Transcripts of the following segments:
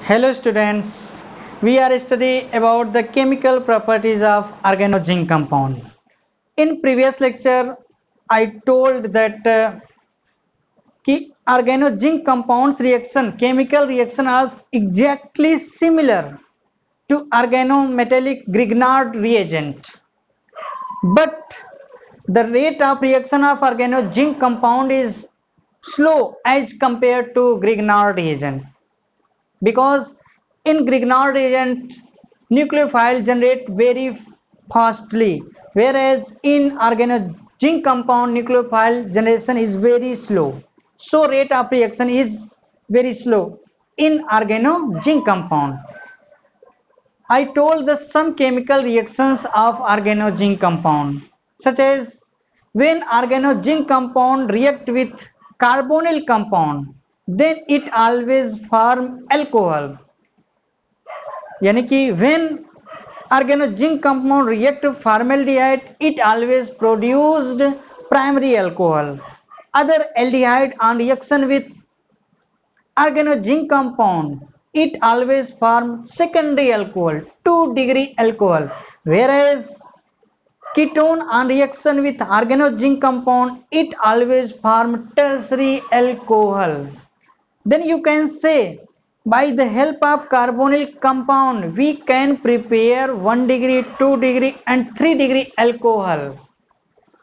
Hello students, we are studying about the chemical properties of organozinc compound. In previous lecture, I told that organozinc compounds reaction, chemical reaction are exactly similar to organometallic Grignard reagent. But the rate of reaction of organozinc compound is slow as compared to Grignard reagent. Because in Grignard reagent nucleophile generate very fastly, whereas in organozinc compound nucleophile generation is very slow, so rate of reaction is very slow in organozinc compound. I told the some chemical reactions of organozinc compound, such as when organozinc compound react with carbonyl compound, then it always form alcohol. यानी कि when organozinc compound react with formaldehyde, it always produced primary alcohol. Other aldehyde on reaction with organozinc compound, it always form secondary alcohol, 2-degree alcohol, whereas ketone on reaction with organozinc compound, it always form tertiary alcohol. Then you can say by the help of carbonyl compound we can prepare 1-degree, 2-degree and 3-degree alcohol.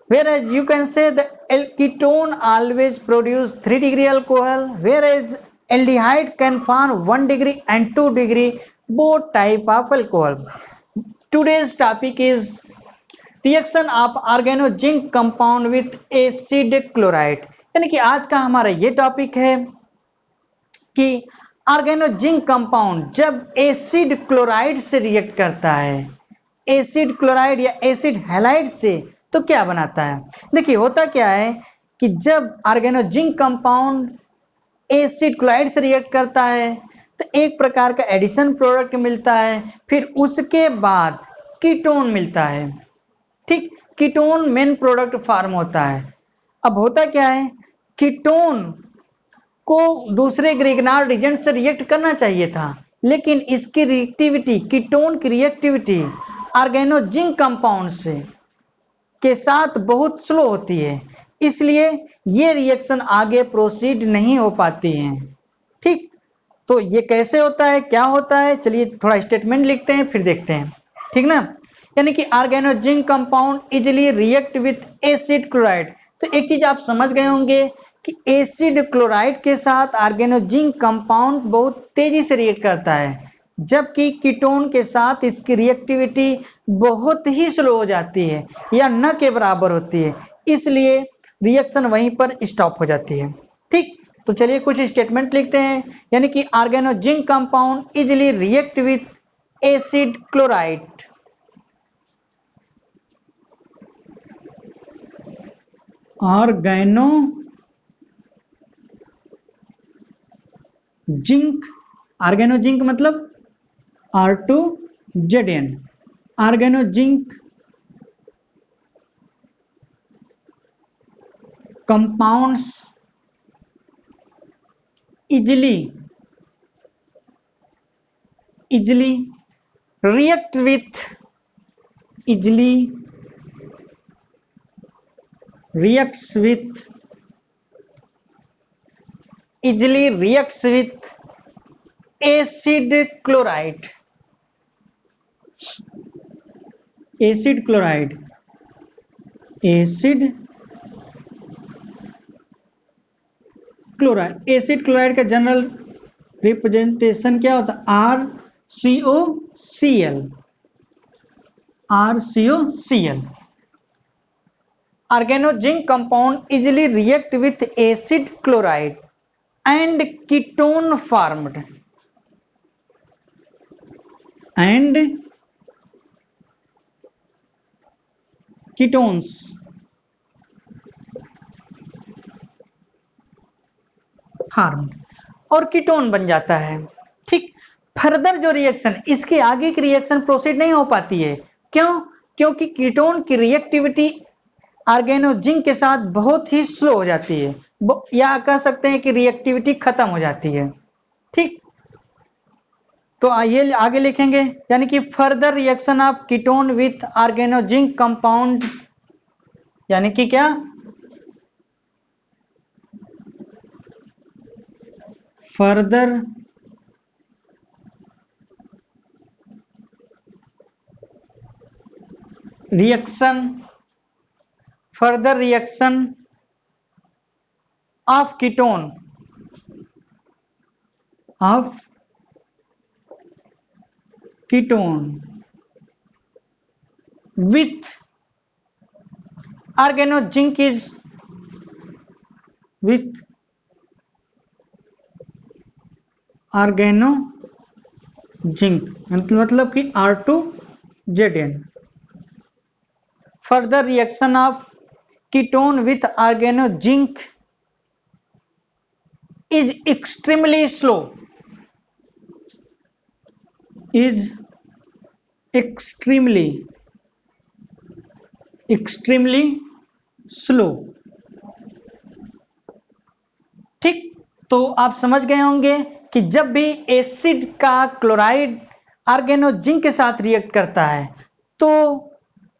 Whereas you can say the ketone always produce 3-degree alcohol, whereas aldehyde can form 1-degree and 2-degree both type of alcohol. Today's topic is reaction of organozinc compound with acid chloride. यानी कि आज का हमारा ये topic है कि organozinc compound जब acid chloride से रिएक्ट करता है, एसिड क्लोराइड या एसिड हैलाइड से, तो क्या बनाता है। देखिए होता क्या है कि जब ऑर्गेनोजिंक कंपाउंड एसिड क्लोराइड से रिएक्ट करता है तो एक प्रकार का एडिशन प्रोडक्ट मिलता है, फिर उसके बाद कीटोन मिलता है। ठीक, कीटोन मेन प्रोडक्ट फॉर्म होता है। अब होता क्या है, कीटोन को दूसरे ग्रिग्नार्ड रिएजेंट से रिएक्ट करना चाहिए था, लेकिन इसकी रिएक्टिविटी, कीटोन की रिएक्टिविटी ऑर्गेनोजिंक कंपाउंड से के साथ बहुत स्लो होती है, इसलिए ये रिएक्शन आगे प्रोसीड नहीं हो पाती है। ठीक, तो ये कैसे होता है, क्या होता है, चलिए थोड़ा स्टेटमेंट लिखते हैं फिर देखते हैं। ठीक ना, यानी कि organozinc compound easily react with acid chloride. तो एक चीज आप समझ गए होंगे कि एसिड क्लोराइड के साथ ऑर्गेनोजिंक कंपाउंड बहुत तेजी से रिएक्ट करता है, जबकि कीटोन के साथ इसकी रिएक्टिविटी बहुत ही स्लो हो जाती है या न के बराबर होती है, इसलिए रिएक्शन वहीं पर स्टॉप हो जाती है। ठीक, तो चलिए कुछ स्टेटमेंट लिखते हैं। यानी कि organozinc compound easily react with acid chloride. Organozinc मतलब R2ZN, organozinc compounds easily react with acid chloride. Acid chloride का जनरल रिप्रेजेंटेशन क्या होता है, RCOCl। Organozinc compound easily react with acid chloride and ketone formed ketones formed और ketone बन जाता है। ठीक, फर्दर जो रिएक्शन, इसके आगे की रिएक्शन प्रोसीड नहीं हो पाती है। क्यों? क्योंकि कीटोन की रिएक्टिविटी ऑर्गेनोजिंक के साथ बहुत ही स्लो हो जाती है, या कह सकते हैं कि रिएक्टिविटी खत्म हो जाती है। ठीक, तो आइए आगे लिखेंगे, यानी कि further reaction of ketone with organozinc compound, यानी कि क्या, further reaction of ketone with organozinc is with organozinc मतलब कि R2ZN, further reaction of ketone with organozinc is extremely slow, is extremely slow। ठीक, तो आप समझ गए होंगे कि जब भी एसिड का क्लोराइड ऑर्गेनोजिंक के साथ रिएक्ट करता है तो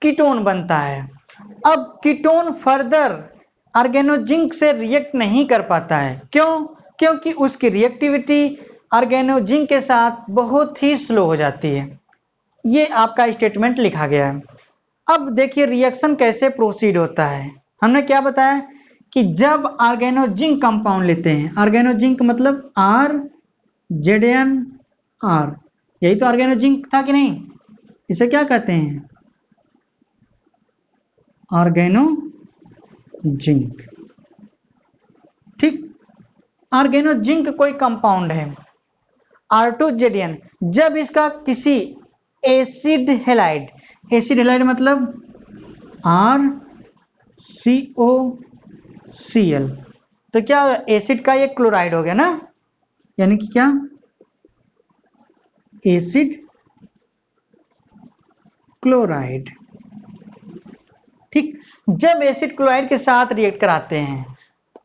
कीटोन बनता है। अब कीटोन फर्दर ऑर्गेनोजिंक से रिएक्ट नहीं कर पाता है, क्यों? क्योंकि उसकी रिएक्टिविटी ऑर्गेनोजिंक के साथ बहुत ही स्लो हो जाती है। ये आपका स्टेटमेंट लिखा गया है। अब देखिए रिएक्शन कैसे प्रोसीड होता है। हमने क्या बताया कि जब ऑर्गेनोजिंक कंपाउंड लेते हैं, ऑर्गेनोजिंक मतलब RZNR, यही तो ऑर्गेनोजिंक था कि नहीं? इसे क्या कहते हैं? ऑर्गेनोजिंक। ठीक, ऑर्गेनोजिंक कोई कंपाउंड है R2ZN, जब इसका किसी एसिड हेलाइड मतलब RCOCl, तो क्या एसिड का ये क्लोराइड हो गया ना, यानी कि क्या, एसिड क्लोराइड। ठीक, जब एसिड क्लोराइड के साथ रिएक्ट कराते हैं,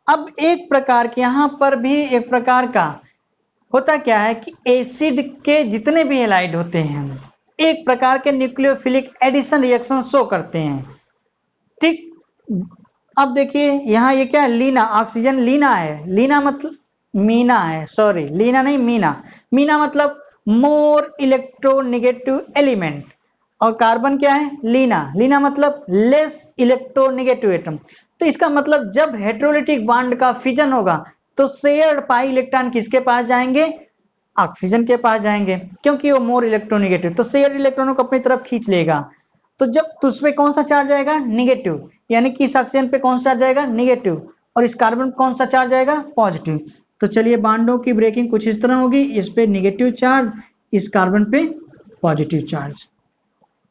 अब एक प्रकार के यहां पर भी एक प्रकार का होता क्या है कि एसिड के जितने भी हेलाइड होते हैं एक प्रकार के न्यूक्लियोफिलिक एडिशन रिएक्शन शो करते हैं। ठीक, अब देखिए यहां ये क्या है, लीना, ऑक्सीजन लीना है, लीना मतलब मीना है, सॉरी लीना नहीं मीना, मीना मतलब मोर इलेक्ट्रोनेगेटिव एलिमेंट, और कार्बन क्या है, लीना, लीना मतलब लेस इलेक्ट्रोनेगेटिव एटम। तो इसका मतलब जब हेटेरोलिटिक बॉन्ड का फिजन होगा तो शेयर्ड पाई इलेक्ट्रॉन किसके पास जाएंगे, ऑक्सीजन के पास जाएंगे, क्योंकि वो मोर इलेक्ट्रोनेगेटिव, तो शेयर्ड इलेक्ट्रॉनों को अपनी तरफ खींच लेगा। तो जब तो उसमें कौन सा चार्ज आएगा, निगेटिव, यानी कि इस ऑक्सीजन पे कौन सा चार्ज आएगा, निगेटिव, और इस कार्बन पे कौन सा चार्ज आएगा, पॉजिटिव। तो चलिए बॉन्डों की ब्रेकिंग कुछ इस तरह होगी, इस पे निगेटिव चार्ज, इस कार्बन पे पॉजिटिव चार्ज।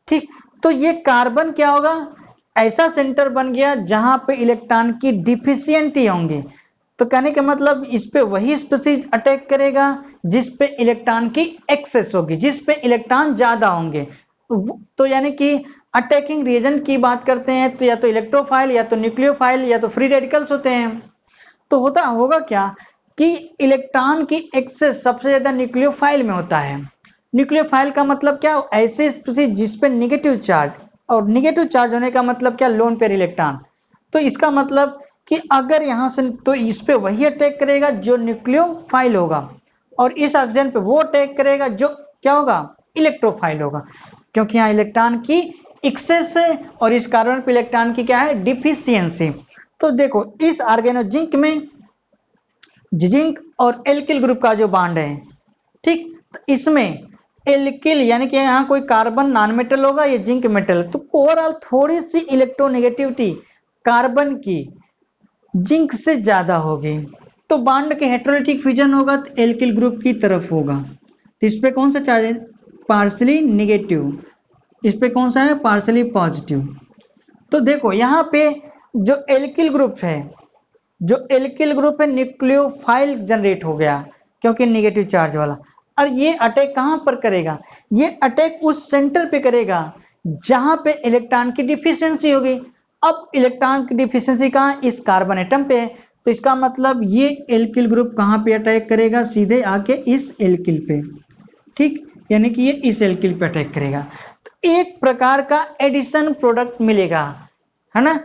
ठीक, तो ये कार्बन क्या होगा, ऐसा सेंटर बन गया जहां पे इलेक्ट्रॉन की डिफिशियंटी होंगी। तो कहने का मतलब इस पे वही स्पीसीज अटैक करेगा जिस पे इलेक्ट्रॉन की एक्सेस होगी, जिस पे इलेक्ट्रॉन ज्यादा होंगे। तो यानी कि अटैकिंग रिएजेंट की बात करते हैं तो या तो इलेक्ट्रोफाइल, या तो न्यूक्लियोफाइल, या तो फ्री रेडिकल्स होते हैं। तो होगा क्या कि इलेक्ट्रॉन की एक्सेस सबसे ज्यादा न्यूक्लियोफाइल में होता है। न्यूक्लियोफाइल का मतलब क्या, ऐसे स्पीसीज जिसपे निगेटिव चार्ज, और निगेटिव चार्ज होने का मतलब क्या, लोन पेयर इलेक्ट्रॉन। तो इसका मतलब कि अगर यहां से तो इस पे वही अटैक करेगा जो न्यूक्लियोफाइल होगा, और इस ऑक्सीजन पे वो अटैक करेगा जो क्या होगा, इलेक्ट्रोफाइल होगा, क्योंकि यहाँ इलेक्ट्रॉन की एक्सेस है और इस कार्बन पे इलेक्ट्रॉन की क्या है, डिफिशियंसी। तो देखो इस ऑर्गेनोजिंक में जिंक और एल्किल ग्रुप का जो बॉन्ड है, ठीक, तो इसमें एल्किल यानी कि यहाँ कोई कार्बन नॉन मेटल होगा, ये जिंक मेटल, तो ओवरऑल थोड़ी सी इलेक्ट्रोनेगेटिविटी कार्बन की जिंक से ज्यादा होगी। तो बॉन्ड के हेटेरोलिटिक फ्यूजन होगा तो एल्किल ग्रुप की तरफ होगा। तो इस पे कौन सा चार्ज है, पार्शली निगेटिव, इस पे कौन सा है, पार्शली पॉजिटिव। तो देखो यहाँ पे जो एल्किल ग्रुप है, न्यूक्लियोफाइल जनरेट हो गया क्योंकि निगेटिव चार्ज वाला। और ये अटैक कहां पर करेगा, ये अटैक उस सेंटर पे करेगा जहां पे इलेक्ट्रॉन की डिफिशियंसी होगी। अब इलेक्ट्रॉन की डिफिशियंसी कहां, इस कार्बन एटम पे है, तो इसका मतलब ये एल्किल ग्रुप कहां पे अटैक करेगा, सीधे आके इस एल्किल पे। ठीक, यानी कि ये इस एल्किल पे अटैक करेगा, तो एक प्रकार का एडिशन प्रोडक्ट मिलेगा, है ना।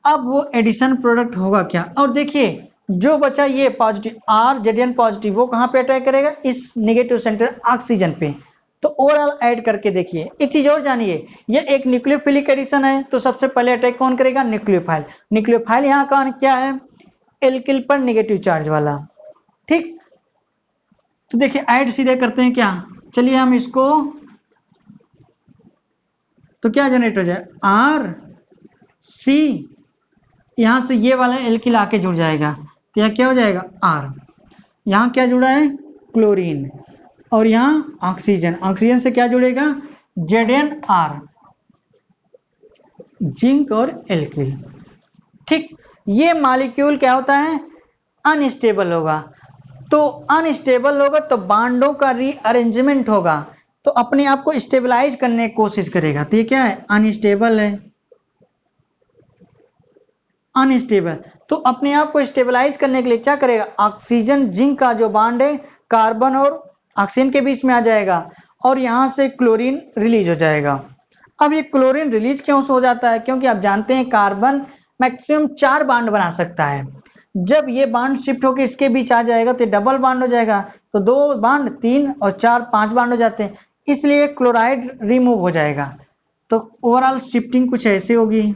अब वो एडिशन प्रोडक्ट होगा क्या, और देखिए जो बचा ये पॉजिटिव आर जेडीएन पॉजिटिव, वो कहाँ पे अटैक करेगा, इस नेगेटिव सेंटर ऑक्सीजन पे। तो ओवरऑल ऐड करके देखिए, एक चीज और जानिए, ये एक न्यूक्लियोफिलिक एडिशन है, तो सबसे पहले अटैक कौन करेगा, न्यूक्लियोफाइल। न्यूक्लियोफाइल यहाँ का क्या है, एल्किल पर नेगेटिव चार्ज वाला, ठीक। तो देखिए ऐड सीधे करते हैं क्या, चलिए हम इसको, तो क्या जनरेट हो जाए, आर सी, यहां से ये वाला एल्किल आके जुड़ जाएगा, तो यह क्या हो जाएगा, आर, यहां क्या जुड़ा है, क्लोरीन, और यहां ऑक्सीजन, ऑक्सीजन से क्या जुड़ेगा, ZnR, जिंक और एल्किल, ठीक। ये मॉलिक्यूल क्या होता है, अनस्टेबल होगा, तो अनस्टेबल होगा तो बांडों का रीअरेंजमेंट होगा, तो अपने आप को स्टेबलाइज करने की कोशिश करेगा, तो ये क्या है, अनस्टेबल है, अनस्टेबल, तो अपने आप को स्टेबलाइज करने के लिए क्या करेगा, ऑक्सीजन जिंक का जो बांड है कार्बन और ऑक्सीजन के बीच में आ जाएगा, और यहां से क्लोरीन रिलीज हो जाएगा। अब ये क्लोरीन रिलीज क्यों हो जाता है, क्योंकि आप जानते हैं कार्बन मैक्सिमम 4 बांड बना सकता है, जब ये बांड शिफ्ट होकर इसके बीच आ जाएगा तो डबल बांड हो जाएगा, तो 2 बांड 3 और 4 5 बांड हो जाते हैं, इसलिए क्लोराइड रिमूव हो जाएगा, तो ओवरऑल शिफ्टिंग कुछ ऐसे होगी,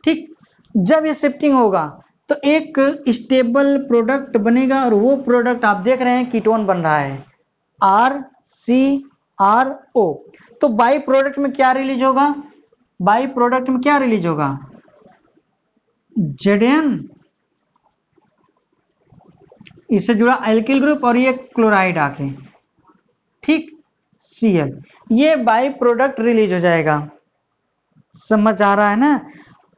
ठीक। जब ये शिफ्टिंग होगा तो एक स्टेबल प्रोडक्ट बनेगा, और वो प्रोडक्ट आप देख रहे हैं कीटोन बन रहा है, RCRO। तो बाई प्रोडक्ट में क्या रिलीज होगा, बाई प्रोडक्ट में क्या रिलीज होगा, Zn, इससे जुड़ा एल्किल ग्रुप और ये क्लोराइड आके, ठीक, Cl, ये बाई प्रोडक्ट रिलीज हो जाएगा, समझ आ रहा है ना,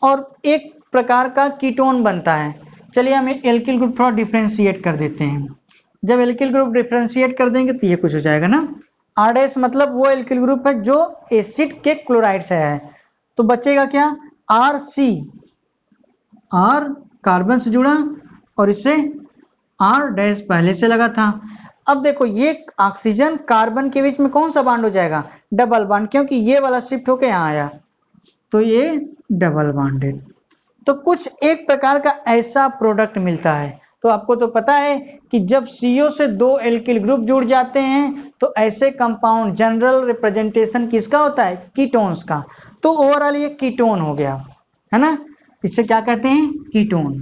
और एक प्रकार का कीटोन बनता है। चलिए हम एल्किल ग्रुप थोड़ा डिफ्रेंशिएट कर देते हैं, जब एल्किल ग्रुप डिफ्रेंशिएट कर देंगे तो ये कुछ हो जाएगा ना, R- मतलब वो एल्किल ग्रुप है जो एसिड के क्लोराइड से है, तो बचेगा क्या, RC, R कार्बन से जुड़ा और इससे R- पहले से लगा था। अब देखो ये ऑक्सीजन कार्बन के बीच में कौन सा बांड हो जाएगा, डबल बांड, क्योंकि ये वाला शिफ्ट होके यहाँ आया, तो ये डबल बांडेड, तो कुछ एक प्रकार का ऐसा प्रोडक्ट मिलता है। तो आपको तो पता है कि जब CO से 2 एल्किल ग्रुप जुड़ जाते हैं तो ऐसे कंपाउंड जनरल रिप्रेजेंटेशन किसका होता है, कीटोन्स का, तो ओवरऑल ये कीटोन हो गया, है ना, इसे क्या कहते हैं, कीटोन,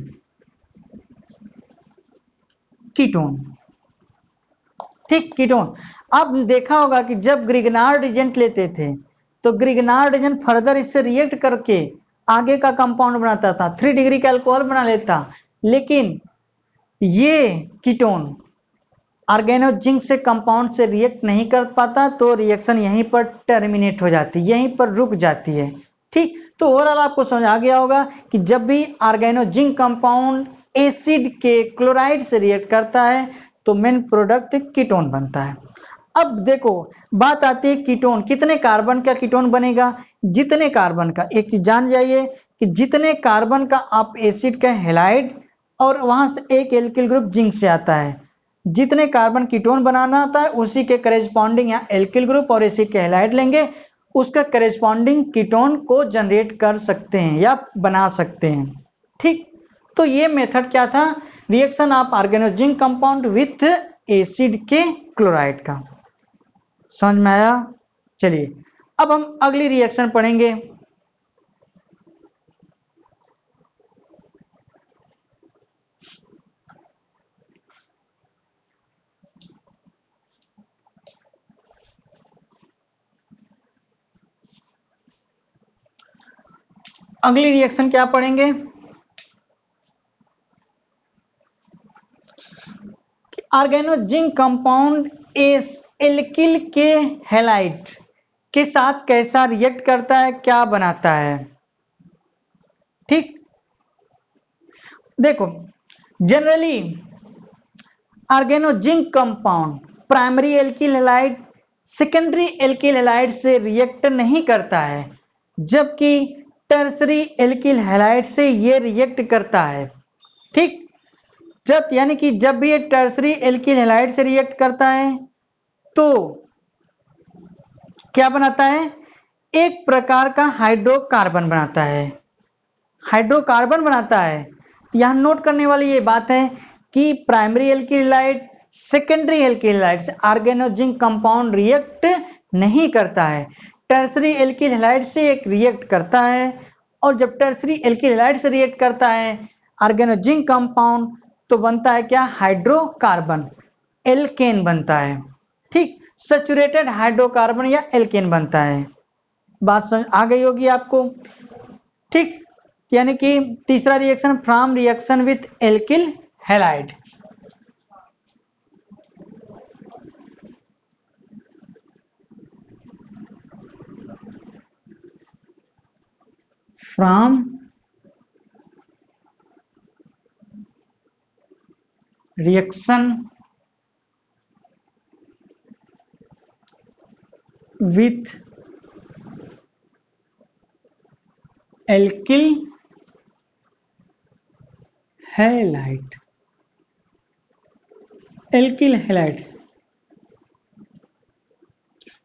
कीटोन, ठीक, कीटोन। अब देखा होगा कि जब ग्रिगनार्ड एजेंट लेते थे तो ग्रिगनार्ड एजेंट फर्दर इससे रिएक्ट करके आगे का कंपाउंड बनाता था, 3 डिग्री का अल्कोहल बना लेता, लेकिन ये कीटोन ऑर्गेनोजिंक से कंपाउंड से रिएक्ट नहीं कर पाता, तो रिएक्शन यहीं पर टर्मिनेट हो जाती है, यहीं पर रुक जाती है, ठीक। तो ओवरऑल आपको समझ आ गया होगा कि जब भी ऑर्गेनोजिंक कंपाउंड एसिड के क्लोराइड से रिएक्ट करता है तो मेन प्रोडक्ट कीटोन बनता है। अब देखो बात आती है कीटोन, कितने कार्बन का कीटोन बनेगा, जितने कार्बन का, एक चीज जान जाइए कि जितने कार्बन का आप एसिड का हैलाइड और वहां से एक एल्किल ग्रुप जिंक से आता है, जितने कार्बन कीटोन बनाना आता है उसी के करेस्पॉन्डिंग यहाँ एल्किल ग्रुप और एसिड के हैलाइड लेंगे, उसका करेस्पॉन्डिंग कीटोन को जनरेट कर सकते हैं या बना सकते हैं, ठीक। तो ये मेथड क्या था, reaction of organozinc compound with acid के क्लोराइड का, समझ में आया। चलिए अब हम अगली रिएक्शन पढ़ेंगे, अगली रिएक्शन क्या पढ़ेंगे, ऑर्गेनोजिंक कंपाउंड एल्किल के हैलाइड के साथ कैसा रिएक्ट करता है, क्या बनाता है, ठीक। देखो generally organozinc compound primary alkyl halide secondary alkyl halide से रिएक्ट नहीं करता है, जबकि टर्सरी एल्किल हैलाइड से ये रिएक्ट करता है, ठीक। जब यानी कि जब भी ये टर्सरी एल्किल हैलाइड से रिएक्ट करता है तो क्या बनाता है, एक प्रकार का हाइड्रोकार्बन बनाता है, हाइड्रोकार्बन बनाता है। तो यहां नोट करने वाली ये बात है कि primary alkyl halide secondary alkyl halide से ऑर्गेनोजिंक कंपाउंड रिएक्ट नहीं करता है, टर्सरी एल्किल हैलाइड से एक रिएक्ट करता है, और जब टर्सरी एल्किल हैलाइड से रिएक्ट करता है ऑर्गेनोजिंक कंपाउंड तो बनता है क्या, हाइड्रोकार्बन, एल्केन बनता है। ठीक, सैचुरेटेड हाइड्रोकार्बन या एल्केन बनता है। बात समझ आ गई होगी आपको। ठीक, यानी कि तीसरा reaction from reaction with alkyl halide. From reaction with alkyl halide, alkyl halide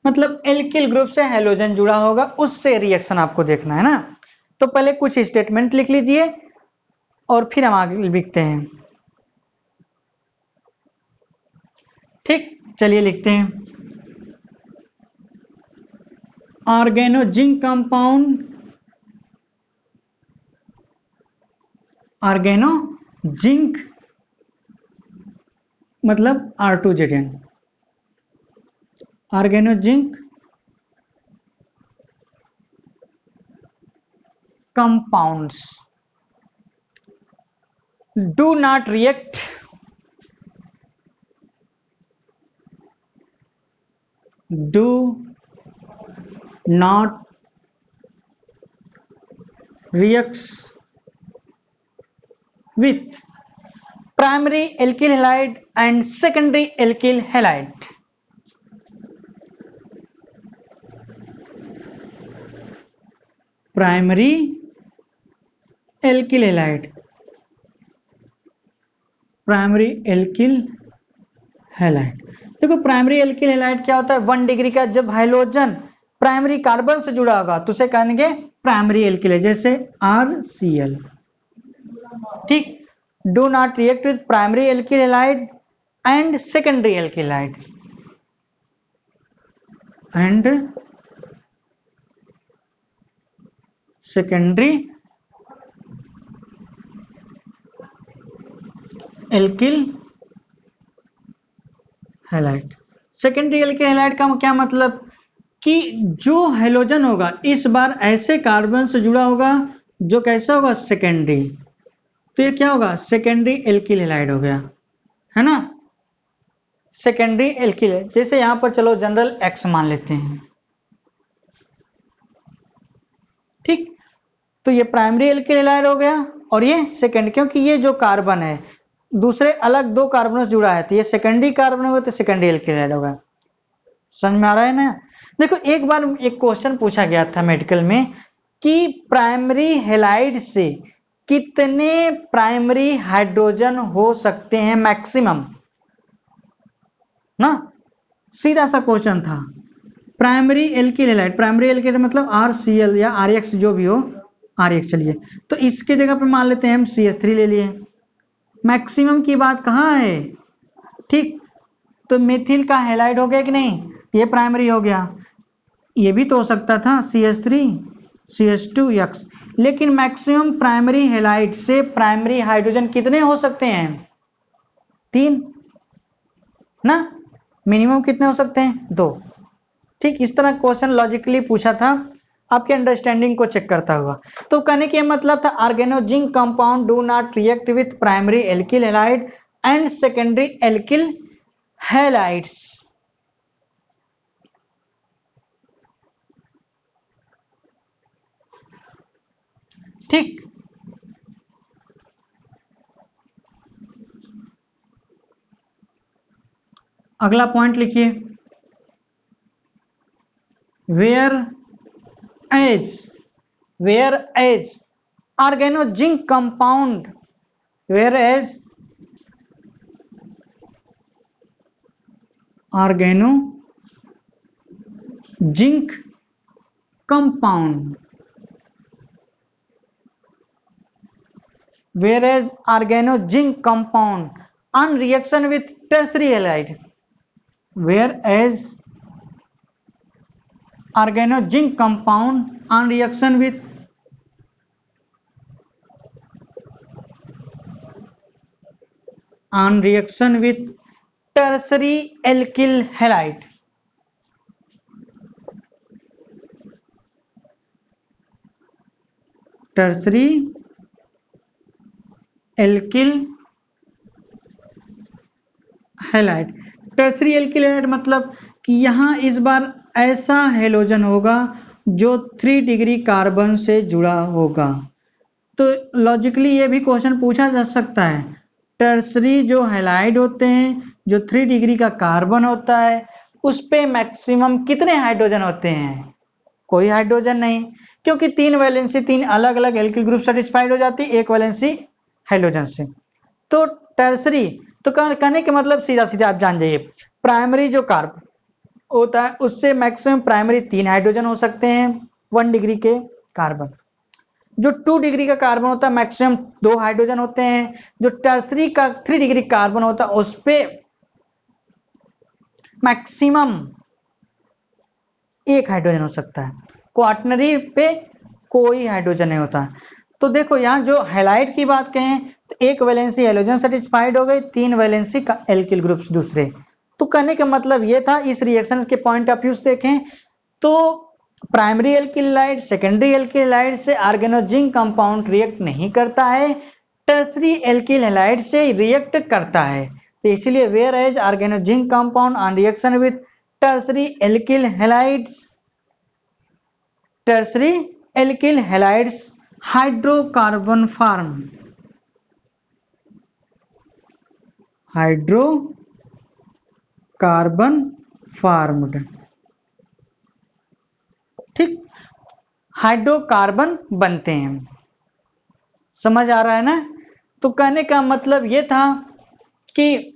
मतलब एल्किल ग्रुप से हैलोजन जुड़ा होगा, उससे रिएक्शन आपको देखना है ना। तो पहले कुछ स्टेटमेंट लिख लीजिए और फिर हम आगे लिखते हैं। ठीक, चलिए लिखते हैं। ऑर्गेनोजिंक कंपाउंड, ऑर्गेनोजिंक मतलब R2ZN, organozinc compounds do not react reacts with primary alkyl halide and secondary alkyl halide. Primary alkyl halide, primary alkyl halide. देखो प्राइमरी एल्किल हैलाइड क्या होता है, 1 डिग्री का जब हाइड्रोजन प्राइमरी कार्बन से जुड़ा होगा तो उसे कहेंगे प्राइमरी एल्किल है, जैसे RCl। ठीक, do not react with primary alkyl halide and secondary alkyl halide and secondary alkyl halide. Secondary alkyl halide का क्या मतलब कि जो हैलोजन होगा इस बार ऐसे कार्बन से जुड़ा होगा जो कैसा होगा, सेकेंडरी। तो ये क्या होगा, सेकेंडरी एल्किल हैलाइड हो गया, है ना, सेकेंडरी एल्किल। जैसे यहां पर चलो जनरल X मान लेते हैं। ठीक, तो ये प्राइमरी एल्किल हैलाइड हो गया और ये सेकेंड, क्योंकि ये जो कार्बन है दूसरे अलग 2 कार्बन से जुड़ा है तो ये सेकेंडरी कार्बन होगा तो सेकेंडरी एल्किल हैलाइड होगा। समझ में आ रहा है ना। देखो एक बार एक क्वेश्चन पूछा गया था मेडिकल में कि प्राइमरी हैलाइड से कितने प्राइमरी हाइड्रोजन हो सकते हैं मैक्सिमम, ना सीधा सा क्वेश्चन था। Primary alkyl halide, primary alkyl मतलब RCl या RX जो भी हो, RX चलिए, तो इसके जगह पे मान लेते हैं हम CH3 ले लिए। मैक्सिमम की बात कहाँ है, ठीक, तो मेथिल का हैलाइड हो गया कि नहीं, ये प्राइमरी हो गया, ये भी तो हो सकता था CH3 CH2X, लेकिन मैक्सिमम प्राइमरी हैलाइड से प्राइमरी हाइड्रोजन कितने हो सकते हैं, 3 ना, मिनिमम कितने हो सकते हैं, 2। ठीक, इस तरह क्वेश्चन लॉजिकली पूछा था, आपके अंडरस्टैंडिंग को चेक करता हुआ। तो कहने के मतलब था organozinc compound do not react with primary alkyl halide and secondary alkyl halides. ठीक, अगला पॉइंट लिखिए, whereas organozinc compound, whereas organozinc zinc compound, whereas organozinc compound on reaction with tertiary halide, whereas organozinc compound on reaction with tertiary alkyl halide, tertiary alkyl halide. Tertiary alkyl halide मतलब कि यहाँ इस बार ऐसा halogen होगा जो 3 degree carbon से जुड़ा होगा। तो लॉजिकली ये भी क्वेश्चन पूछा जा सकता है, टर्सरी जो हैलाइड होते हैं, जो 3 डिग्री का कार्बन होता है, उस पे मैक्सिमम कितने हाइड्रोजन होते हैं? कोई हाइड्रोजन नहीं, क्योंकि 3 वैलेंसी 3 अलग अलग एल्किल ग्रुप सेटिस्फाइड हो जाती है 1 वैलेंसी हाइड्रोजन से। तो टर्सरी तो कहने के मतलब सीधा सीधा आप जान जाइए, प्राइमरी जो कार्बन होता है उससे मैक्सिमम प्राइमरी 3 हाइड्रोजन हो सकते हैं 1 डिग्री के कार्बन। जो 2 डिग्री का कार्बन होता है मैक्सिमम 2 हाइड्रोजन होते हैं। जो टर्सरी का 3 डिग्री कार्बन होता है उस पे मैक्सिमम 1 हाइड्रोजन हो सकता है, क्वार्टनरी पे कोई हाइड्रोजन नहीं होता। तो देखो यहाँ जो हैलाइड की बात कहें तो 1 वैलेंसी हैलोजन सेटिस्फाइड हो गई, 3 वैलेंसी का एल्किल ग्रुप्स दूसरे। तो कहने का मतलब ये था, इस रिएक्शन के पॉइंट ऑफ व्यू से देखें तो primary alkyl halide secondary alkyl halide से ऑर्गेनोजिंक कंपाउंड रिएक्ट नहीं करता है, टर्सरी एल्किल हैलाइड से रिएक्ट करता है। तो इसीलिए whereas organozinc compound on reaction with tertiary alkyl halides, tertiary alkyl halides hydrocarbon form, hydrocarbon formed. ठीक, हाइड्रोकार्बन बनते हैं, समझ आ रहा है ना? तो कहने का मतलब यह था कि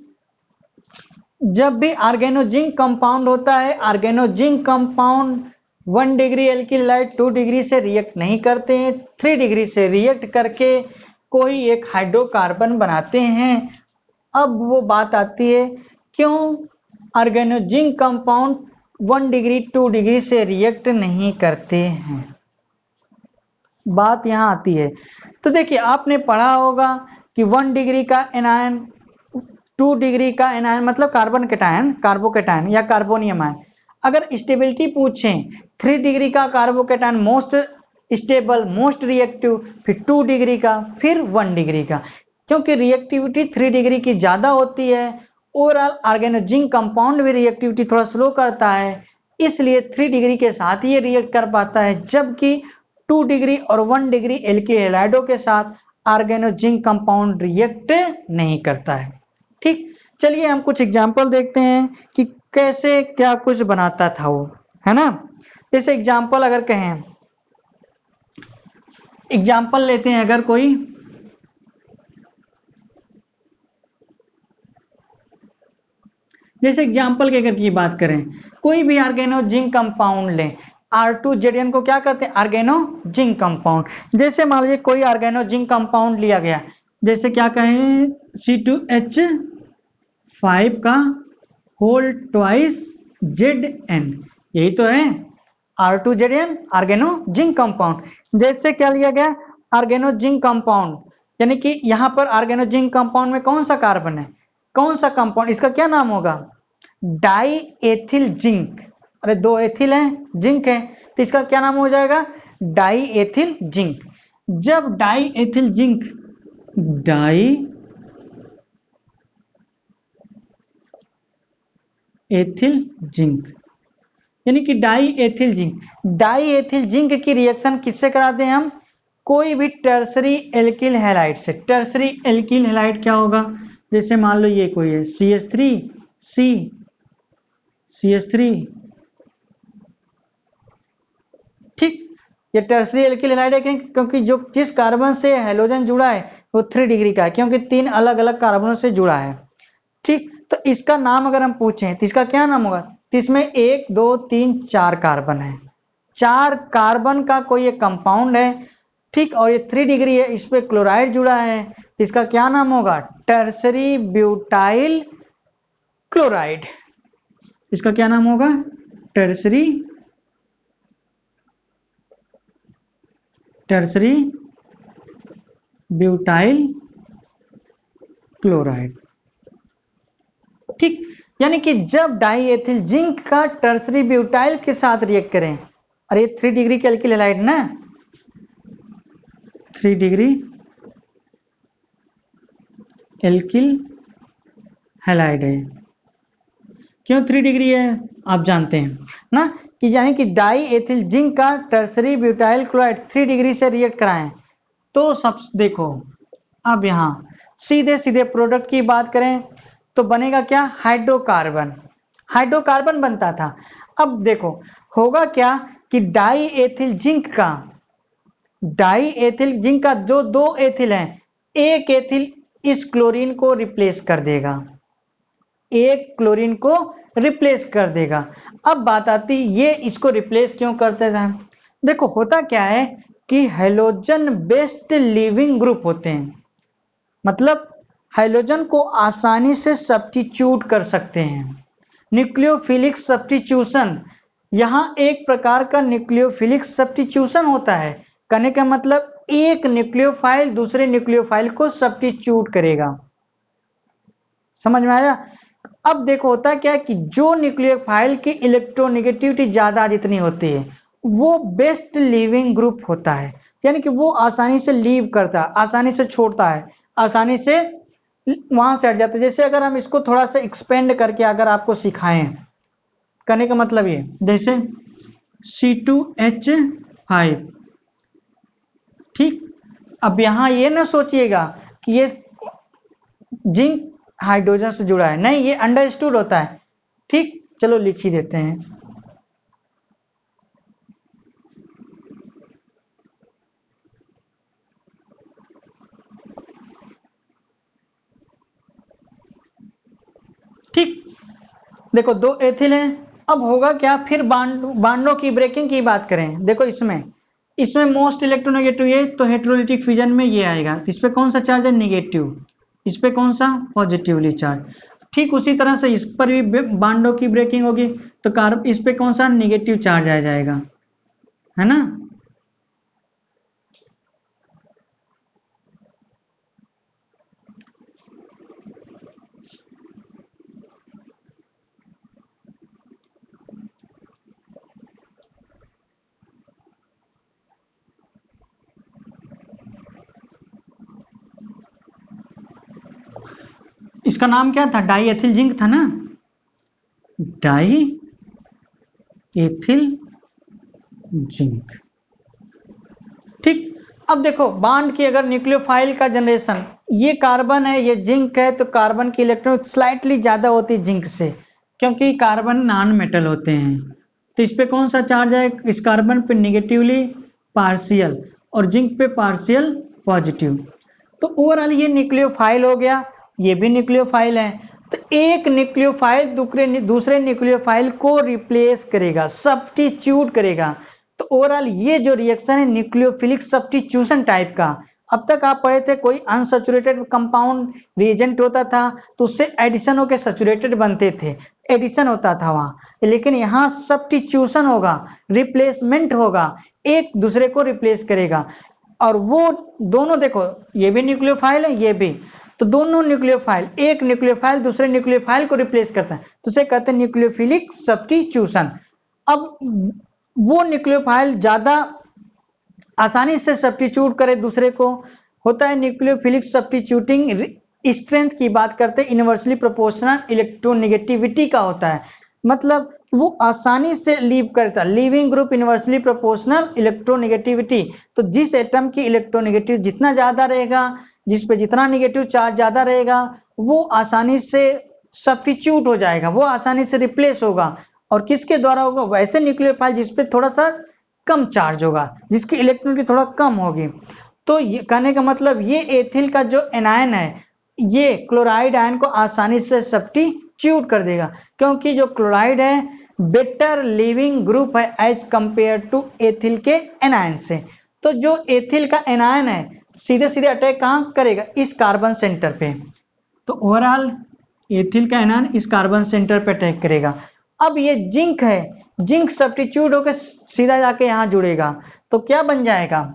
जब भी ऑर्गेनोजिंक कंपाउंड होता है, organozinc compound 1 degree alkyl halide 2 degree से रिएक्ट नहीं करते हैं, 3 डिग्री से रिएक्ट करके कोई एक हाइड्रोकार्बन बनाते हैं। अब वो बात आती है, क्यों ऑर्गेनोजिंक कंपाउंड 1 डिग्री 2 डिग्री से रिएक्ट नहीं करते हैं, बात यहां आती है। तो देखिए आपने पढ़ा होगा कि 1 डिग्री का एनायन 2 डिग्री का एनायन मतलब कार्बन कैटायन, कार्बोकैटायन या कार्बोनियम आयन। अगर स्टेबिलिटी पूछें 3 डिग्री का carbocation most stable most reactive, फिर 2 डिग्री का, फिर 1 डिग्री का, क्योंकि रिएक्टिविटी 3 डिग्री की ज्यादा होती है। ओवरऑल ऑर्गेनोजिंक कंपाउंड भी रिएक्टिविटी थोड़ा स्लो करता है, इसलिए 3 डिग्री के साथ ही ये रिएक्ट कर पाता है, जबकि 2 डिग्री और 1 डिग्री एल्किल हैलाइडों के साथ ऑर्गेनोजिंक कंपाउंड रिएक्ट नहीं करता है। ठीक, चलिए हम कुछ एग्जाम्पल देखते हैं कि कैसे क्या कुछ बनाता था वो, है ना? जैसे एग्जाम्पल अगर कहें, एग्जाम्पल लेते हैं, अगर कोई जैसे एग्जाम्पल की अगर की बात करें, कोई भी ऑर्गेनोजिंक कंपाउंड लें, R2ZN को क्या कहते हैं? ऑर्गेनोजिंक कंपाउंड। जैसे मान लीजिए कोई ऑर्गेनोजिंक कंपाउंड लिया गया, जैसे क्या कहें C2H5 का होल ट्वाइस ZN, यही तो है R2ZN ऑर्गेनोजिंक कंपाउंड। जैसे क्या लिया गया? ऑर्गेनोजिंक कंपाउंड, यानी कि यहां पर ऑर्गेनोजिंक कंपाउंड में कौन सा कार्बन है, कौन सा कंपाउंड, इसका क्या नाम होगा? Die ethyl zinc. अरे 2 एथिल है, जिंक है, तो इसका क्या नाम हो जाएगा? Diethyl zinc. जब diethyl zinc, diethyl zinc यानी कि diethyl zinc, diethyl zinc की रिएक्शन किससे कराते हैं हम? कोई भी टर्सरी एल्किल हैलाइड से। टर्सरी एल्किल हैलाइड क्या होगा? जैसे मान लो ये कोई है CH3 ठीक, ये टर्सरी एल्किल हैलाइड है क्योंकि जो जिस कार्बन से हैलोजन जुड़ा है वो 3 डिग्री का है, क्योंकि 3 अलग अलग कार्बनों से जुड़ा है। ठीक, तो इसका नाम अगर हम पूछें तो इसका क्या नाम होगा? तो इसमें 1 2 3 4 कार्बन है, 4 कार्बन का कोई एक कंपाउंड है, ठीक। और ये 3 डिग्री है, इस पे क्लोराइड जुड़ा है, तो इसका क्या नाम होगा? Tertiary butyl chloride. इसका क्या नाम होगा? टर्सरी ब्यूटाइल क्लोराइड, ठीक। यानी कि जब डाईएथिल जिंक का टर्सरी ब्यूटाइल के साथ रिएक्ट करें, और ये 3 डिग्री के एल्किल हैलाइड ना, 3 डिग्री एल्किल हैलाइड है। क्यों 3 डिग्री है? आप जानते हैं ना कि यानी कि डाईएथिल जिंक का टर्सरी ब्यूटाइल क्लोराइड 3 डिग्री से रिएक्ट कराएं, तो सब देखो अब यहां सीधे सीधे प्रोडक्ट की बात करें तो बनेगा क्या? हाइड्रोकार्बन। हाइड्रोकार्बन बनता था। अब देखो होगा क्या कि डाईएथिल जिंक का जो 2 एथिल हैं, एक एथिल इस क्लोरीन को रिप्लेस कर देगा, एक क्लोरीन को रिप्लेस कर देगा। अब बात आती ये इसको रिप्लेस क्यों करते हैं? देखो होता क्या है कि हैलोजन बेस्ड लिविंग ग्रुप होते हैं, मतलब हाइड्रोजन को आसानी से सब्स्टिट्यूट कर सकते हैं। न्यूक्लियोफिलिक सब्स्टिट्यूशन, यहां एक प्रकार का न्यूक्लियोफिलिक सब्स्टिट्यूशन होता है। कहने का मतलब एक न्यूक्लियोफाइल दूसरे न्यूक्लियोफाइल को सब्स्टिट्यूट करेगा। समझ में आया? अब देखो होता क्या है कि जो न्यूक्लियोफाइल की इलेक्ट्रोनेगेटिविटी ज्यादा जितनी होती है वो बेस्ट लिविंग ग्रुप होता है, यानी कि वो आसानी से लीव करता है, आसानी से छोड़ता है, आसानी से वहां से हट जाता है। जैसे अगर हम इसको थोड़ा सा एक्सपेंड करके अगर आपको सिखाएं, करने का मतलब ये जैसे C2H5, ठीक। अब यहां ये ना सोचिएगा कि ये जिंक हाइड्रोजन से जुड़ा है, नहीं, ये अंडरस्टूड होता है, ठीक। चलो लिख ही देते हैं। ठीक, देखो 2 एथिल हैं। अब होगा क्या फिर बांडों की ब्रेकिंग की बात करें, देखो इसमें मोस्ट इलेक्ट्रोनेगेटिव ये, तो हेटेरोलिटिक फ्यूजन में ये आएगा, तो इस पे कौन सा चार्ज है? निगेटिव, इस पे कौन सा? Positively charge. ठीक उसी तरह से इस पर भी बांडों की ब्रेकिंग होगी, तो इस पे कौन सा? निगेटिव चार्ज आ जाएगा, है ना। इसका नाम क्या था? डाई एथिल जिंक था ना, डाई एथिल जिंक, ठीक। अब देखो बांड की अगर न्यूक्लियोफाइल का जनरेशन, ये कार्बन है ये जिंक है, तो कार्बन की इलेक्ट्रॉन स्लाइटली ज्यादा होती है जिंक से, क्योंकि कार्बन नॉन मेटल होते हैं। तो इस पे कौन सा चार्ज है? इस कार्बन पे निगेटिवली पार्शियल और जिंक पे पार्शियल पॉजिटिव। तो ओवरऑल ये न्यूक्लियोफाइल हो गया, ये भी न्यूक्लियोफाइल है। तो एक न्यूक्लियोफाइल दूसरे न्यूक्लियोफाइल को रिप्लेस करेगा, सब्स्टिट्यूट करेगा। तो ओवरऑल ये जो रिएक्शन है न्यूक्लियोफिलिक सब्स्टिट्यूशन टाइप का। अब तक आप पढ़े थे कोई अनसैचुरेटेड कंपाउंड रिएजेंट होता था तो उससे एडिशन होकर सैचुरेटेड बनते थे, एडिशन होता था वहां, लेकिन यहाँ सब्स्टिट्यूशन होगा, रिप्लेसमेंट होगा, एक दूसरे को रिप्लेस करेगा। और वो दोनों देखो ये भी न्यूक्लियोफाइल है ये भी, तो दोनों न्यूक्लियोफाइल, एक न्यूक्लियोफाइल दूसरे न्यूक्लियोफाइल को रिप्लेस करता है, तो उसे कहते हैं न्यूक्लियोफिलिक सब्स्टिट्यूशन। अब वो न्यूक्लियोफाइल ज्यादा आसानी से सब्स्टिट्यूट करे दूसरे को, होता है न्यूक्लियोफिलिक सब्स्टिट्यूटिंग स्ट्रेंथ की बात करते हैं, इनवर्सली प्रोपोर्शनल इलेक्ट्रोनेगेटिविटी का होता है, मतलब वो आसानी से लीव करता है। Leaving group inversely proportional electronegativity, तो जिस एटम की इलेक्ट्रोनेगेटिव जितना ज्यादा रहेगा, जिस पे जितना नेगेटिव चार्ज ज्यादा रहेगा, वो आसानी से सब्स्टिट्यूट हो जाएगा, वो आसानी से रिप्लेस होगा। और किसके द्वारा होगा? वैसे न्यूक्लियोफाइल जिसपे थोड़ा सा कम चार्ज होगा, जिसकी इलेक्ट्रोनेगेटिव थोड़ा कम होगी। तो ये कहने का मतलब ये एथिल का जो एनायन है ये क्लोराइड आयन को आसानी से सब्स्टिट्यूट कर देगा, क्योंकि जो क्लोराइड है बेटर लिविंग ग्रुप है एज कंपेयर टू एथिल के एनायन से। तो जो एथिल का एनायन है सीधे सीधे अटैक कहाँ करेगा, इस कार्बन सेंटर पे। तो ओवरऑल एथिल का एनायन इस कार्बन सेंटर पे अटैक करेगा। अब ये जिंक है, जिंक सब्स्टिट्यूट होकर सीधा जाके यहां जुड़ेगा, तो क्या बन जाएगा,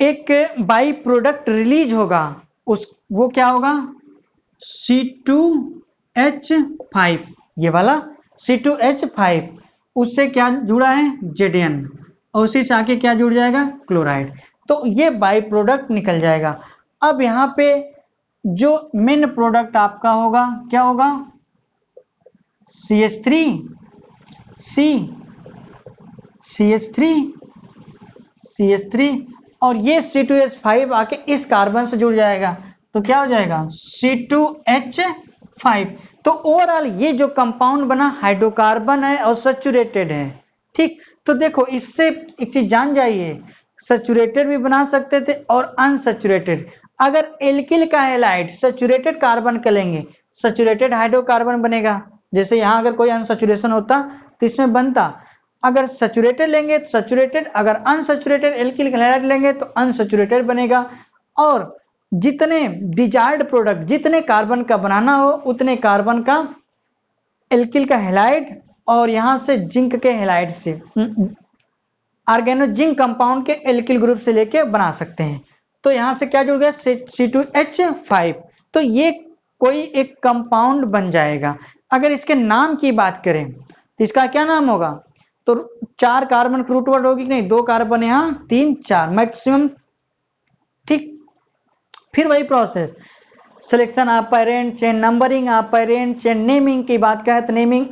एक बाई प्रोडक्ट रिलीज होगा, उस वो क्या होगा C2H5, ये वाला C2H5, उससे क्या जुड़ा है Zn, और उसी से आके क्या जुड़ जाएगा क्लोराइड। तो ये बाई प्रोडक्ट निकल जाएगा। अब यहाँ पे जो मेन प्रोडक्ट आपका होगा क्या होगा, CH3 और ये C2H5 आके इस कार्बन से जुड़ जाएगा, तो क्या हो जाएगा C2H5। तो ओवरऑल ये जो कंपाउंड बना हाइड्रोकार्बन है और सैचुरेटेड है। ठीक, तो देखो इससे एक चीज जान जाइए, सैचुरेटेड भी बना सकते थे और अनसैचुरेटेड। अगर एल्किल का हैलाइड सैचुरेटेड कार्बन का लेंगे, सैचुरेटेड हाइड्रोकार्बन बनेगा। जैसे यहां अगर कोई अनसैचुरेशन होता तो इसमें बनता, अगर सैचुरेटेड लेंगे तो सैचुरेटेड, अगर अनसैचुरेटेड एल्किल हैलाइड लेंगे तो अनसैचुरेटेड बनेगा। और जितने डिजायर्ड प्रोडक्ट, जितने कार्बन का बनाना हो उतने कार्बन का एल्किल का हैलाइड और यहां से जिंक के हैलाइड से ऑर्गेनो जिंक कंपाउंड के एल्किल ग्रुप से लेके बना सकते हैं। तो यहां से क्या जुड़ गया C2H5, तो ये कोई एक कंपाउंड बन जाएगा। अगर इसके नाम की बात करें तो इसका क्या नाम होगा, तो 4 कार्बन रूट वर्ड होगी कि नहीं, 2 कार्बन यहां 3 4 मैक्सिमम। ठीक, फिर वही process, selection of parent chain, numbering of parent chain, naming की बात करें तो नेमिंग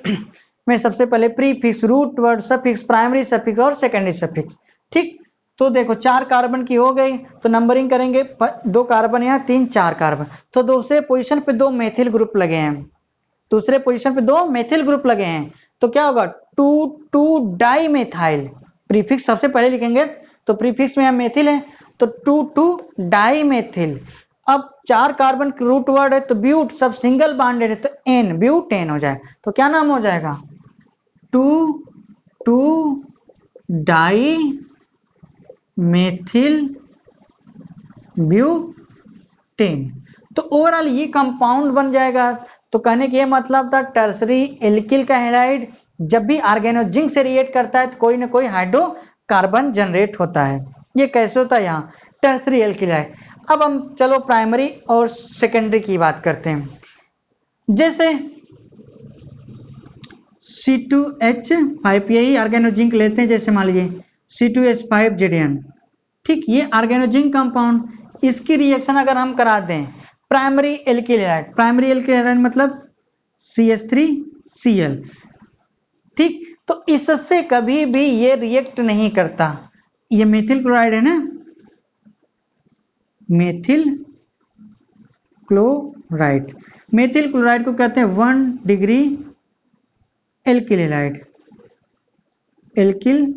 में सबसे पहले prefix, root word, suffix, primary suffix और सेकेंडरी सफिक्स। ठीक, तो देखो 4 कार्बन की हो गई तो नंबरिंग करेंगे, 2 कार्बन यहाँ 3 4 कार्बन, तो दूसरे पोजीशन पे 2 मेथिल ग्रुप लगे हैं, दूसरे पोजीशन पे 2 मेथिल ग्रुप लगे हैं, तो क्या होगा 2 डाई मेथाइल। प्रीफिक्स सबसे पहले लिखेंगे तो प्रीफिक्स में यहाँ मेथिल है तो 2 डाई मेथिल। अब 4 कार्बन की रूट वर्ड है तो ब्यूट, सब सिंगल बॉन्डेड है तो एन, ब्यूटेन हो जाए, तो क्या नाम हो जाएगा 2 डाई मेथिल ब्यूटेन। तो ओवरऑल ये कंपाउंड बन जाएगा। तो कहने का ये मतलब था टर्सरी एल्किल का हैलाइड जब भी ऑर्गेनो जिंक से रिएक्ट करता है तो कोई ना कोई हाइड्रोकार्बन जनरेट होता है। ये कैसे होता है, यहाँ टर्सरी एल्किल हैलाइड। अब हम चलो प्राइमरी और सेकेंडरी की बात करते हैं। जैसे C2H5, यही ऑर्गेनो जिंक लेते हैं, जैसे मान लीजिए C2H5Zn। ठीक, ये ऑर्गेनो जिंक कंपाउंड, इसकी रिएक्शन अगर हम करा दें primary alkyl halide, primary alkyl halide मतलब CH3Cl। ठीक, तो इससे कभी भी ये रिएक्ट नहीं करता। ये मेथिल क्लोराइड है ना, मेथिल क्लोराइड, मेथिल क्लोराइड को कहते हैं 1 degree alkyl halide, alkyl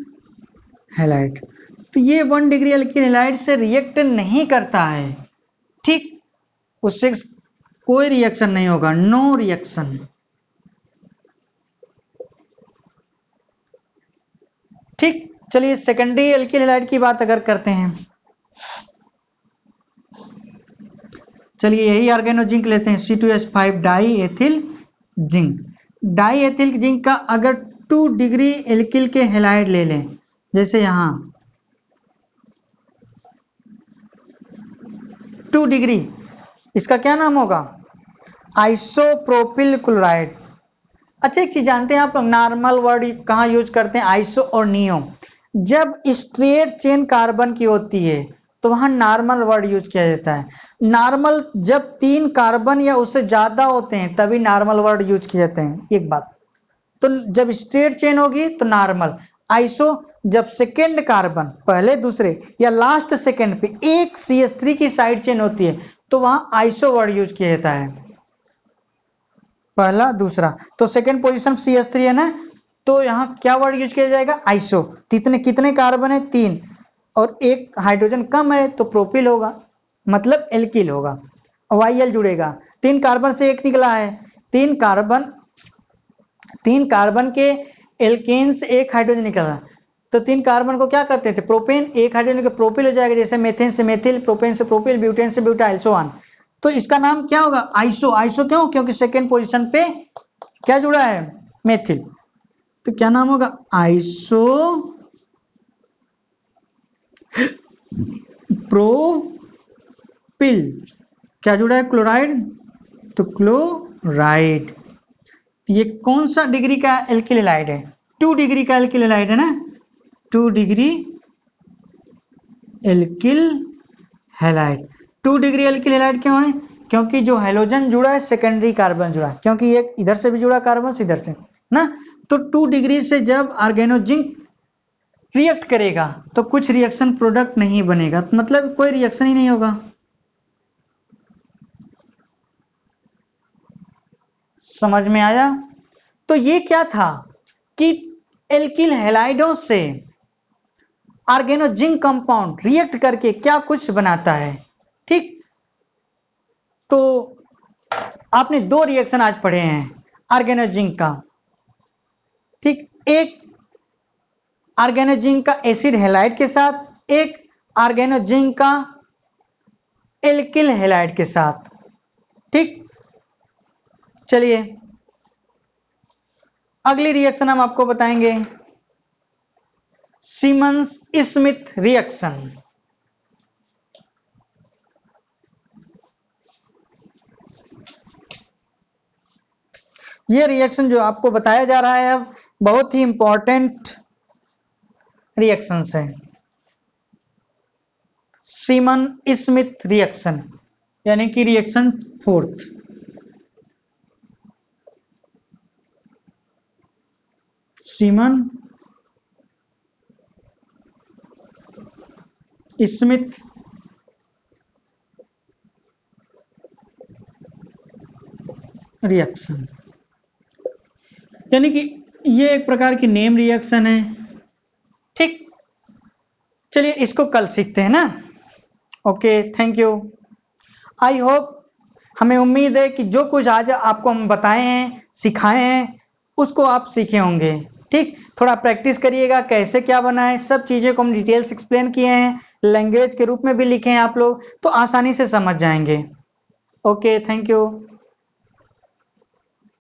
halide. तो ये 1 डिग्री एल्किल हैलाइड से रिएक्ट नहीं करता है। ठीक, उससे कोई रिएक्शन नहीं होगा, नो रिएक्शन। ठीक, चलिए सेकेंडरी एल्किल हैलाइड की बात अगर करते हैं, चलिए यही ऑर्गेनो जिंक लेते हैं C2H5 die ethyl zinc. Diethyl zinc का अगर 2 डिग्री एल्किल के हैलाइड ले लें, जैसे यहां 2 डिग्री, इसका क्या नाम होगा आइसोप्रोपिल क्लोराइड। अच्छा एक चीज जानते हैं आप लोग, नॉर्मल वर्ड कहाँ यूज करते हैं, आइसो और नियो। जब स्ट्रेट चेन कार्बन की होती है तो वहां नॉर्मल वर्ड यूज किया जाता है। नॉर्मल जब 3 कार्बन या उससे ज्यादा होते हैं तभी नॉर्मल वर्ड यूज किए जाते हैं, एक बात। तो जब स्ट्रेट चेन होगी तो नॉर्मल, आइसो जब सेकेंड कार्बन पहले दूसरे या लास्ट सेकेंड पे एक CH3 की साइड चेन होती है तो वहां आइसो वर्ड यूज किया जाता है, पहला दूसरा। तो सेकेंड पोजीशन CH3 है ना, तो यहाँ क्या वर्ड यूज किया जाएगा आइसो। कितने कार्बन है 3 और एक हाइड्रोजन कम है तो प्रोपिल होगा, मतलब एल्किल होगा, YL जुड़ेगा। 3 कार्बन से एक निकला है, 3 कार्बन 3 कार्बन के एल्केन से 1 हाइड्रोजन निकला, तो 3 कार्बन को क्या करते थे, प्रोपेन, 1 हाइड्रोजन के प्रोपिल हो जाएगा, जैसे मेथेन से मेथिल, प्रोपेन से प्रोपिल, ब्यूटेन से ब्यूटाइल, सो ऑन। तो इसका नाम क्या होगा, आइसो। आइसो क्यों, क्योंकि सेकेंड पोजीशन पे क्या जुड़ा है, मेथिल, तो क्या नाम होगा, आइसो प्रोपिल। क्या जुड़ा है, क्लोराइड, तो क्लोराइड। ये कौन सा डिग्री का एल्किल हैलाइड है, 2 डिग्री का एल्किल हैलाइड है ना, 2 degree alkyl halide. 2 degree alkyl halide क्यों है, क्योंकि जो हैलोजन जुड़ा है सेकेंडरी कार्बन जुड़ा है, क्योंकि एक इधर से भी जुड़ा कार्बन से इधर से ना, तो 2 डिग्री से जब ऑर्गेनोजिंक रिएक्ट करेगा तो कुछ रिएक्शन प्रोडक्ट नहीं बनेगा, मतलब कोई रिएक्शन ही नहीं होगा। समझ में आया। तो ये क्या था कि एल्किल हैलाइडों से ऑर्गेनोजिंक कंपाउंड रिएक्ट करके क्या कुछ बनाता है। ठीक, तो आपने 2 रिएक्शन आज पढ़े हैं ऑर्गेनोजिंक का। ठीक, एक ऑर्गेनोजिंक का एसिड हैलाइड के साथ, एक ऑर्गेनोजिंक का एल्किल हैलाइड के साथ। ठीक, चलिए अगली रिएक्शन हम आपको बताएंगे, सीमंस स्मिथ रिएक्शन। यह रिएक्शन जो आपको बताया जा रहा है अब बहुत ही इंपॉर्टेंट रिएक्शंस है। सीमन स्मिथ रिएक्शन यानी कि reaction 4th, semen Smith reaction, यानी कि ये एक प्रकार की नेम रिएक्शन है। ठीक, चलिए इसको कल सीखते हैं ना। Okay, thank you. I hope, हमें उम्मीद है कि जो कुछ आज आपको हम बताए हैं, सिखाए हैं, उसको आप सीखे होंगे। ठीक, थोड़ा प्रैक्टिस करिएगा, कैसे क्या बनाए, सब चीजें को हम डिटेल्स एक्सप्लेन किए हैं, लैंग्वेज के रूप में भी लिखे हैं आप लोग, तो आसानी से समझ जाएंगे। Okay, thank you.